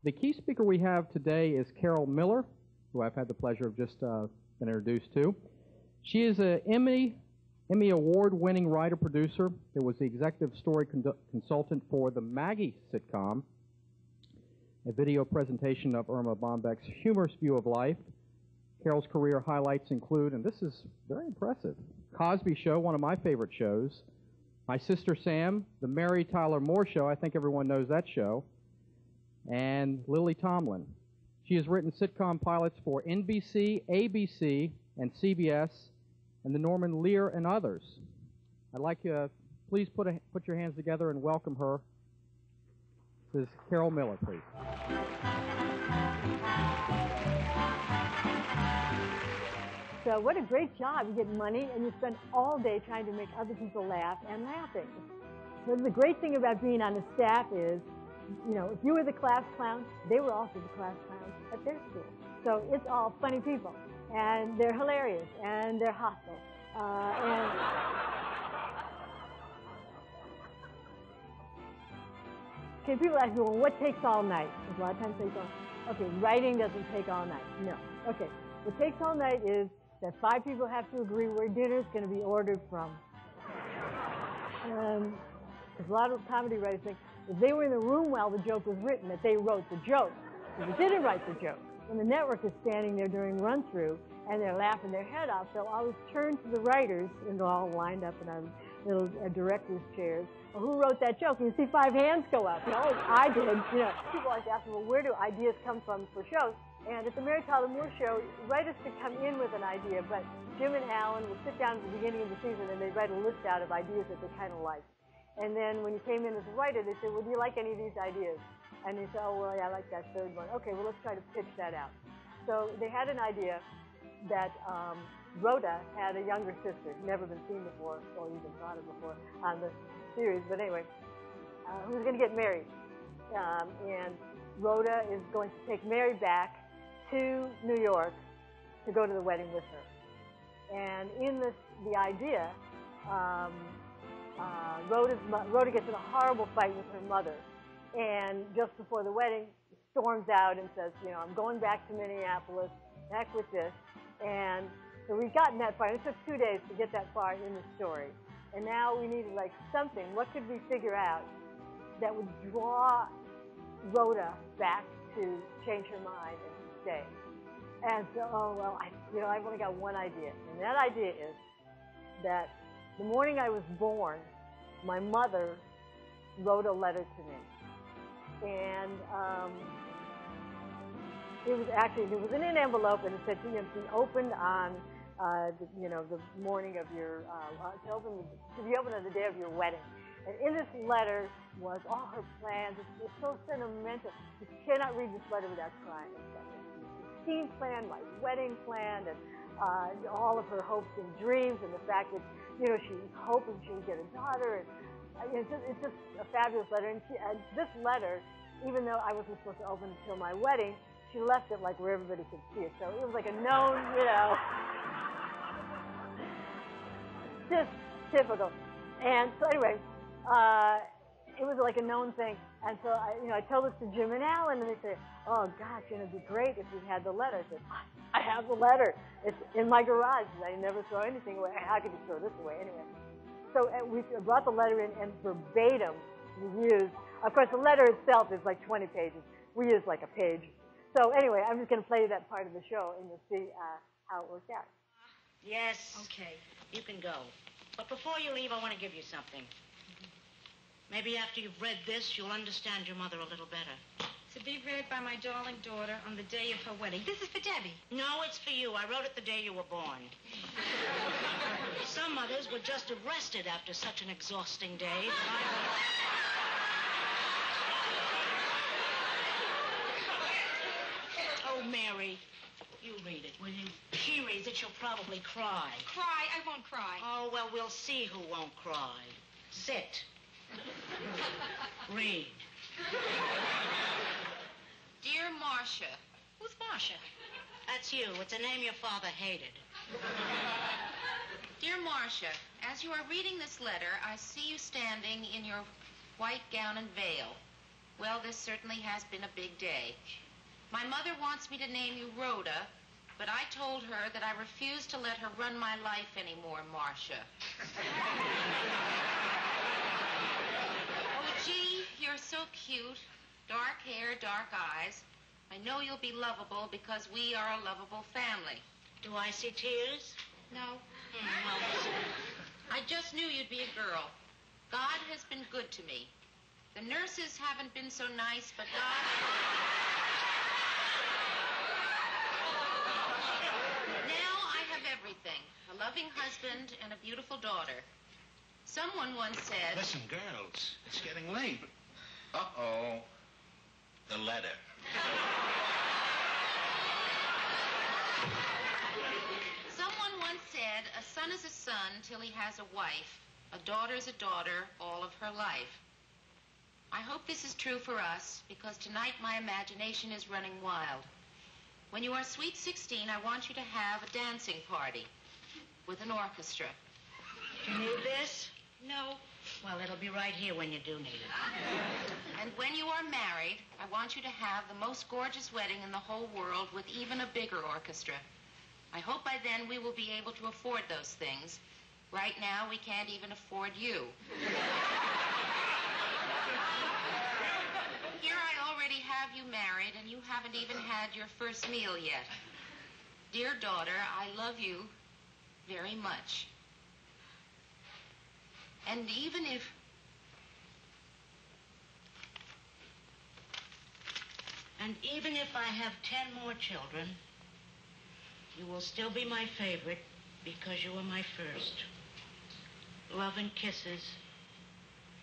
The key speaker we have today is Karyl Miller, who I've had the pleasure of just been introduced to. She is an Emmy Award-winning writer-producer that was the executive story consultant for the Maggie sitcom, a video presentation of Erma Bombeck's humorous view of life. Karyl's career highlights include, and this is very impressive, Cosby Show, one of my favorite shows, My Sister Sam, The Mary Tyler Moore Show, I think everyone knows that show, and Lily Tomlin. She has written sitcom pilots for NBC, ABC, and CBS, and the Norman Lear and others. I'd like you to please put your hands together and welcome her. This is Karyl Miller, please. So what a great job. You get money and you spend all day trying to make other people laugh and laughing. So the great thing about being on the staff is, you know, if you were the class clown, they were also the class clowns at their school. So it's all funny people, and they're hilarious, and they're hostile. Okay, people ask me, well, what takes all night? Because a lot of times they go, okay, writing doesn't take all night. No. Okay, what takes all night is that 5 people have to agree where dinner's going to be ordered from. Because a lot of comedy writers think if they were in the room while the joke was written, that they wrote the joke. If they didn't write the joke, when the network is standing there during run-through and they're laughing their head off, they'll always turn to the writers, and they're all lined up in our little director's chairs. Well, who wrote that joke? And you see 5 hands go up. You know, oh, I did. You know, people always ask me, well, where do ideas come from for shows? And at the Mary Tyler Moore Show, writers could come in with an idea, but Jim and Alan would sit down at the beginning of the season and they'd write a list out of ideas that they kind of liked. And then when you came in as a writer, they said, well, do you like any of these ideas? And they said, oh, well, yeah, I like that third one. Okay, well, let's try to pitch that out. So they had an idea that Rhoda had a younger sister, never been seen before, or even thought of before on the series, but anyway, who was going to get married. And Rhoda is going to take Mary back to New York to go to the wedding with her. And in the idea, Rhoda gets in a horrible fight with her mother, and just before the wedding, storms out and says, you know, I'm going back to Minneapolis, heck with this. And so we've gotten that far. It took 2 days to get that far in the story. And now we needed like something. What could we figure out that would draw Rhoda back to change her mind and stay? And so, oh, well, I've only got one idea. And that idea is that the morning I was born, my mother wrote a letter to me. And it was in an envelope, and it said, you know, to be opened on, the morning of your, to be opened on the day of your wedding. And in this letter was all her plans. It's so sentimental. You cannot read this letter without crying. It's got my 16 plan, my wedding plan, and all of her hopes and dreams, and the fact that, you know, she was hoping she would get a daughter. And it's just a fabulous letter. And this letter, even though I wasn't supposed to open it until my wedding, she left it like where everybody could see it. So it was like a known, you know, just typical. And so anyway, it was like a known thing. And so I told this to Jim and Alan, and they said, oh gosh, it'd be great if we had the letter. I said, I have the letter. It's in my garage. I never throw anything away. How could you throw this away anyway? So we brought the letter in, and verbatim we used, of course the letter itself is like 20 pages. We used like a page. So anyway, I'm just going to play you that part of the show, and you'll see how it worked out. Yes. Okay. You can go. But before you leave, I want to give you something. Maybe after you've read this, you'll understand your mother a little better. To be read by my darling daughter on the day of her wedding. This is for Debbie. No, it's for you. I wrote it the day you were born. Some mothers would just have rested after such an exhausting day. Oh, Mary, you read it, will you? She reads it, she'll probably cry. Cry? I won't cry. Oh, well, we'll see who won't cry. Sit. Read. Dear Marcia. Who's Marcia? That's you. It's a name your father hated. Dear Marcia, as you are reading this letter, I see you standing in your white gown and veil. Well, this certainly has been a big day. My mother wants me to name you Rhoda, but I told her that I refuse to let her run my life anymore, Marcia. Oh, gee, you're so cute. Dark hair, dark eyes. I know you'll be lovable because we are a lovable family. Do I see tears? No. No. I just knew you'd be a girl. God has been good to me. The nurses haven't been so nice, but God... Now I have everything. A loving husband and a beautiful daughter. Someone once said... Listen, girls, it's getting late. Uh-oh. The letter. Someone once said, a son is a son till he has a wife. A daughter's a daughter all of her life. I hope this is true for us, because tonight my imagination is running wild. When you are sweet 16, I want you to have a dancing party with an orchestra. Do you need this? No. Well, it'll be right here when you do need it. And when you are married, I want you to have the most gorgeous wedding in the whole world with even a bigger orchestra. I hope by then we will be able to afford those things. Right now, we can't even afford you. Here I already have you married, and you haven't even had your first meal yet. Dear daughter, I love you very much. And even if... And even if I have 10 more children, you will still be my favorite because you were my first. Love and kisses,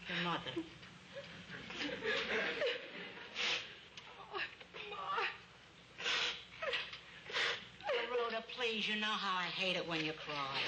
your mother. Oh, Rhoda, please, you know how I hate it when you cry.